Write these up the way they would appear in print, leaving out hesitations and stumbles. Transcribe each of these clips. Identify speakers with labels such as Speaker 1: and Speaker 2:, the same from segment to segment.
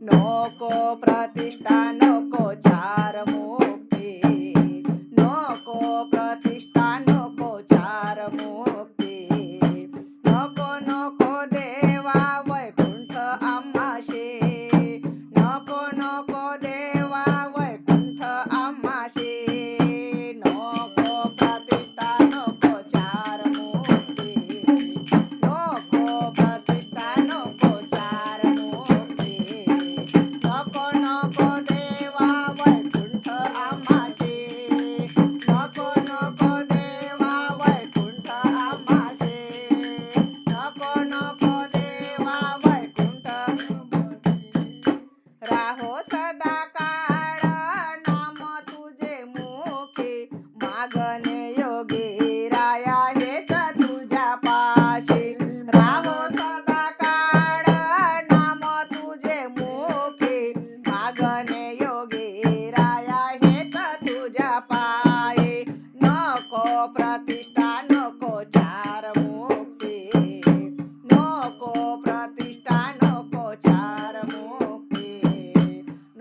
Speaker 1: नको प्रतिष्ठा नको चार मुक्ती, नको प्रतिष्ठा नको चार मुक्ती, नको नको देवा वैकुंठ आम्हाशे, नको नको देवा वैकुंठ आम्हाशे, नको प्रतिष्ठा नको चार मुक्ती, नको प्रतिष्ठा नको चार मुक्ती, नको नको देवा वैकुंठ आम्हाशे, नको नको देवा वैकुंठ आम्हाशे, नको नको देवा वैकुंठ राहो सदा काळ नाम तुझे मुखी, मागणे योगी राया हेच तुझ्या पाशी, राहो सदा काळ नाम तुझे मुखी, मागणे योगी राया हेच तुझ्या पायी, नको प्रतिष्ठा नको चार मुक्ती, नको प्रतिष्ठा नको चार मुक्ती,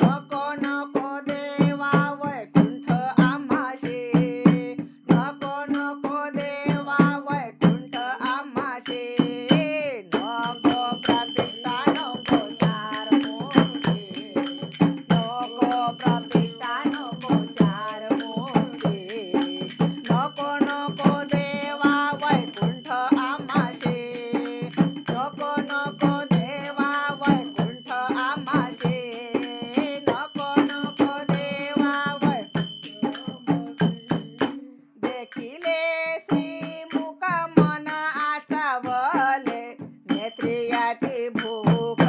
Speaker 1: नको नको देवा वैकुंठ आम्हाशे, नको नको देवा वैकुंठ आम्हाशे, नको प्रतिष्ठा नको चार मुक्ती, नको प्रतिष्ठा नको चार मुक्ती, नको नको देवा वैकुंठ आम्हाशे, नको नको देवा वैकुंठ आम्हाशे, नको नको देवा देखिले श्रीमुख मन आचावले, नेत्रियाची भूक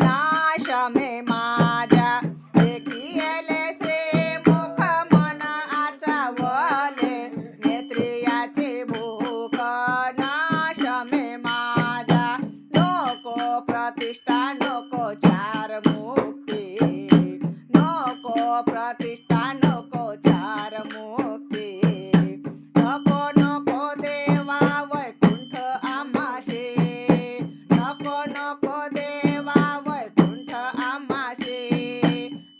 Speaker 1: नाश मे माझ्या, देखिले श्रीमुख मन आचावले, नेत्रियाची भूक नाश मे माझ्या, नको प्रतिष्ठा नको चार मुक्ती, नको प्रतिष्ठा नको चार मुक्ती, नको नको देवा वैकुंठ आम्हाशे, नको नको देवा वैकुंठ आम्हाशे,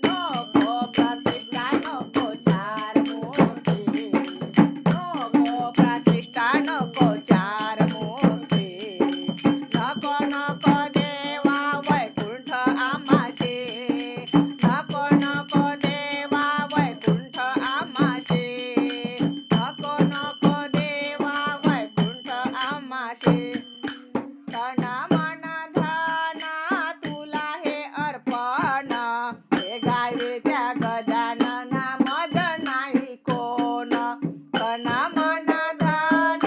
Speaker 1: नको प्रतिष्ठा नको चार मुक्ती, नको प्रतिष्ठा नको चार मुक्ती, नको नको देवा वैकुंठ आम्हाशे, नको नको देवा वैकुंठ आम्हाशे, नको नको देवा वैकुंठ आम्हाशे, तन मन धन तुला हे अर्पण, हे गावे त्या गजानना मज नाही कोण, तन मन धन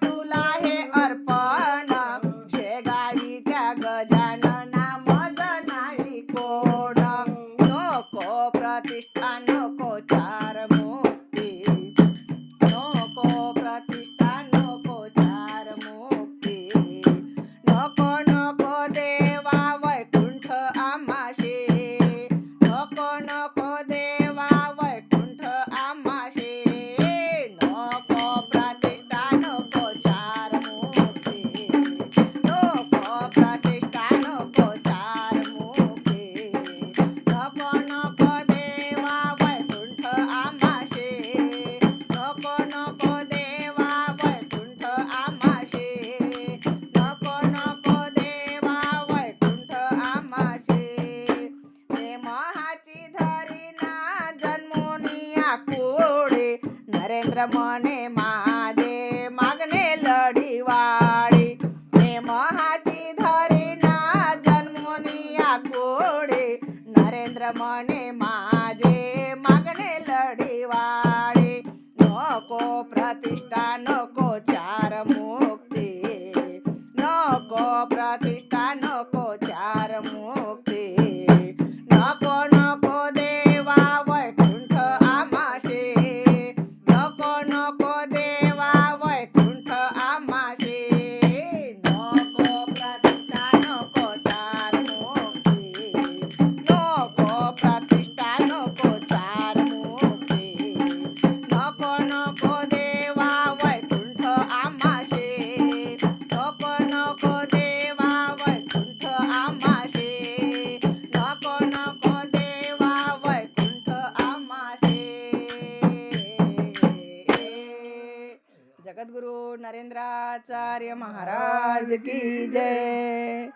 Speaker 1: तुला हे अर्पण, शेगावीच्या गजानना मज नाही कोण, नको प्रतिष्ठा नको चार मुक्ती, नको प्रतिष्ठा नको चार मुक्ती, नको नको देवा वैकुंठ आम्हाशे, नको नको देवा वैकुंठ आम्हाशे, नको प्रतिष्ठा नको चार मुक्ती, नको प्रतिष्ठा नको चार मुक्ती, नको नको देवा वैकुंठ आम्हाशे, नको नको देवा वैकुंठ आम्हाशे, नको नको देवा वैकुंठ आम्हाशे, प्रेमहाची धरीना जन्मोनिया कुडे, नरेंद्र मने माझे मागणे लढीवाळी, प्रेमहाची धरीना जन्मोनिया कुडे, नरेंद्र मने माझे मागणे लढीवाळी, नको प्रतिष्ठा नको चार मुक्ती, नको प्रतिष्ठा नको चार मुक्ती, नको नको देवा वैकुंठ आम्हाशे, नको नको देवा वैकुंठ आम्हाशे, नको प्रतिष्ठा नको चार मुक्ती, नको प्रतिष्ठा नको चार मुक्ती, नको नको देवा वैकुंठ आम्हाशे, जगद्गुरु नरेंद्राचार्य महाराज की जय.